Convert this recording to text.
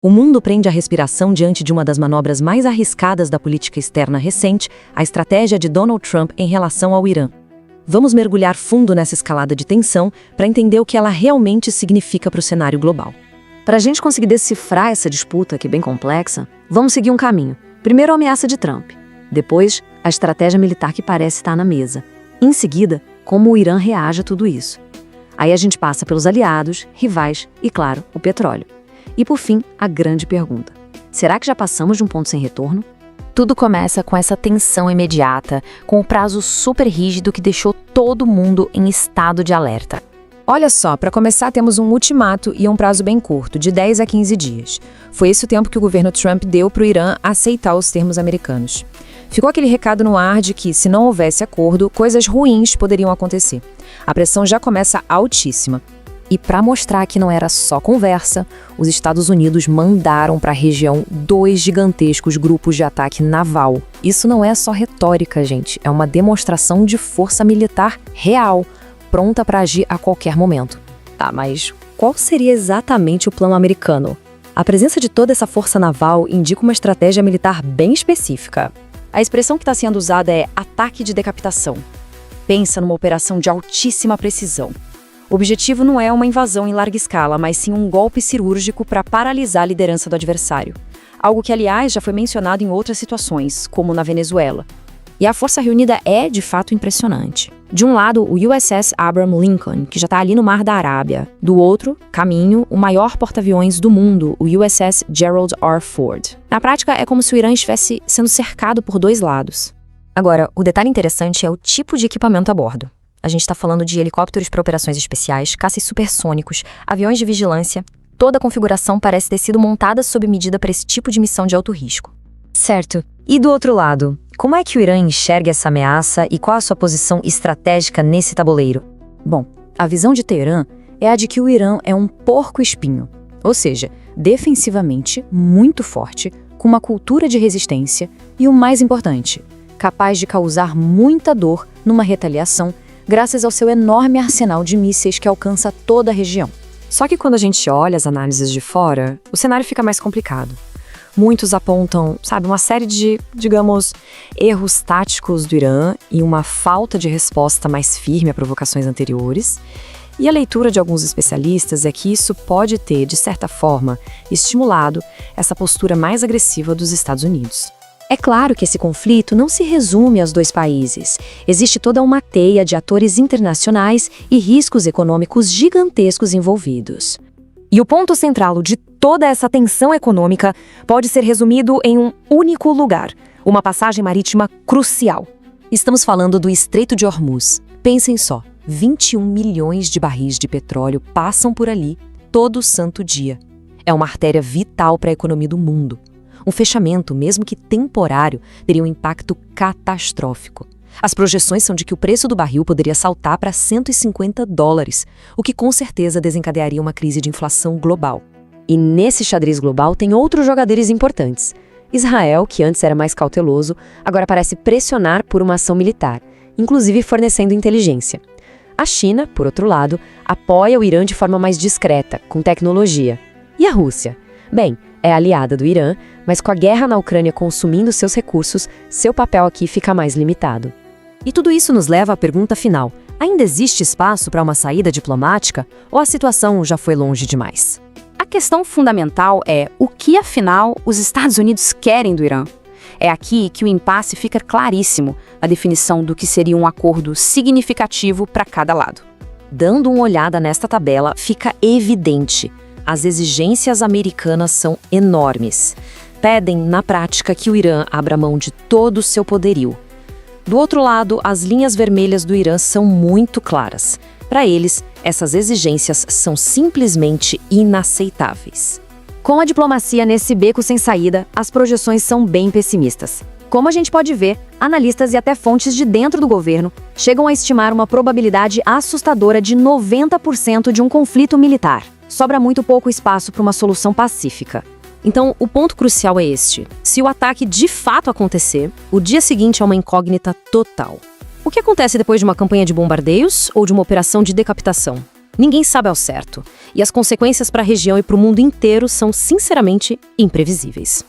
O mundo prende a respiração diante de uma das manobras mais arriscadas da política externa recente, a estratégia de Donald Trump em relação ao Irã. Vamos mergulhar fundo nessa escalada de tensão para entender o que ela realmente significa para o cenário global. Para a gente conseguir decifrar essa disputa, que é bem complexa, vamos seguir um caminho. Primeiro a ameaça de Trump. Depois, a estratégia militar que parece estar na mesa. Em seguida, como o Irã reage a tudo isso. Aí a gente passa pelos aliados, rivais e, claro, o petróleo. E por fim, a grande pergunta. Será que já passamos de um ponto sem retorno? Tudo começa com essa tensão imediata, com o prazo super rígido que deixou todo mundo em estado de alerta. Olha só, para começar temos um ultimato e um prazo bem curto, de 10 a 15 dias. Foi esse o tempo que o governo Trump deu para o Irã aceitar os termos americanos. Ficou aquele recado no ar de que, se não houvesse acordo, coisas ruins poderiam acontecer. A pressão já começa altíssima. E para mostrar que não era só conversa, os Estados Unidos mandaram para a região 2 gigantescos grupos de ataque naval. Isso não é só retórica, gente, é uma demonstração de força militar real, pronta para agir a qualquer momento. Tá, mas qual seria exatamente o plano americano? A presença de toda essa força naval indica uma estratégia militar bem específica. A expressão que está sendo usada é ataque de decapitação. Pensa numa operação de altíssima precisão. O objetivo não é uma invasão em larga escala, mas sim um golpe cirúrgico para paralisar a liderança do adversário. Algo que, aliás, já foi mencionado em outras situações, como na Venezuela. E a força reunida é, de fato, impressionante. De um lado, o USS Abraham Lincoln, que já está ali no Mar da Arábia. Do outro, caminho, o maior porta-aviões do mundo, o USS Gerald R. Ford. Na prática, é como se o Irã estivesse sendo cercado por 2 lados. Agora, o detalhe interessante é o tipo de equipamento a bordo. A gente está falando de helicópteros para operações especiais, caças supersônicos, aviões de vigilância. Toda a configuração parece ter sido montada sob medida para esse tipo de missão de alto risco. Certo. E do outro lado, como é que o Irã enxerga essa ameaça e qual a sua posição estratégica nesse tabuleiro? Bom, a visão de Teherã é a de que o Irã é um porco-espinho, ou seja, defensivamente muito forte, com uma cultura de resistência e, o mais importante, capaz de causar muita dor numa retaliação graças ao seu enorme arsenal de mísseis que alcança toda a região. Só que quando a gente olha as análises de fora, o cenário fica mais complicado. Muitos apontam, uma série de, erros táticos do Irã e uma falta de resposta mais firme a provocações anteriores. E a leitura de alguns especialistas é que isso pode ter, de certa forma, estimulado essa postura mais agressiva dos Estados Unidos. É claro que esse conflito não se resume aos 2 países. Existe toda uma teia de atores internacionais e riscos econômicos gigantescos envolvidos. E o ponto central de toda essa tensão econômica pode ser resumido em um único lugar, uma passagem marítima crucial. Estamos falando do Estreito de Hormuz. Pensem só, 21 milhões de barris de petróleo passam por ali todo santo dia. É uma artéria vital para a economia do mundo. Um fechamento, mesmo que temporário, teria um impacto catastrófico. As projeções são de que o preço do barril poderia saltar para $150, o que com certeza desencadearia uma crise de inflação global. E nesse xadrez global tem outros jogadores importantes. Israel, que antes era mais cauteloso, agora parece pressionar por uma ação militar, inclusive fornecendo inteligência. A China, por outro lado, apoia o Irã de forma mais discreta, com tecnologia. E a Rússia? Bem, é aliada do Irã, mas com a guerra na Ucrânia consumindo seus recursos, seu papel aqui fica mais limitado. E tudo isso nos leva à pergunta final. Ainda existe espaço para uma saída diplomática ou a situação já foi longe demais? A questão fundamental é o que, afinal, os Estados Unidos querem do Irã. É aqui que o impasse fica claríssimo, a definição do que seria um acordo significativo para cada lado. Dando uma olhada nesta tabela, fica evidente. As exigências americanas são enormes. Pedem, na prática, que o Irã abra mão de todo o seu poderio. Do outro lado, as linhas vermelhas do Irã são muito claras. Para eles, essas exigências são simplesmente inaceitáveis. Com a diplomacia nesse beco sem saída, as projeções são bem pessimistas. Como a gente pode ver, analistas e até fontes de dentro do governo chegam a estimar uma probabilidade assustadora de 90% de um conflito militar. Sobra muito pouco espaço para uma solução pacífica. Então, o ponto crucial é este. Se o ataque de fato acontecer, o dia seguinte é uma incógnita total. O que acontece depois de uma campanha de bombardeios ou de uma operação de decapitação? Ninguém sabe ao certo, e as consequências para a região e para o mundo inteiro são, sinceramente, imprevisíveis.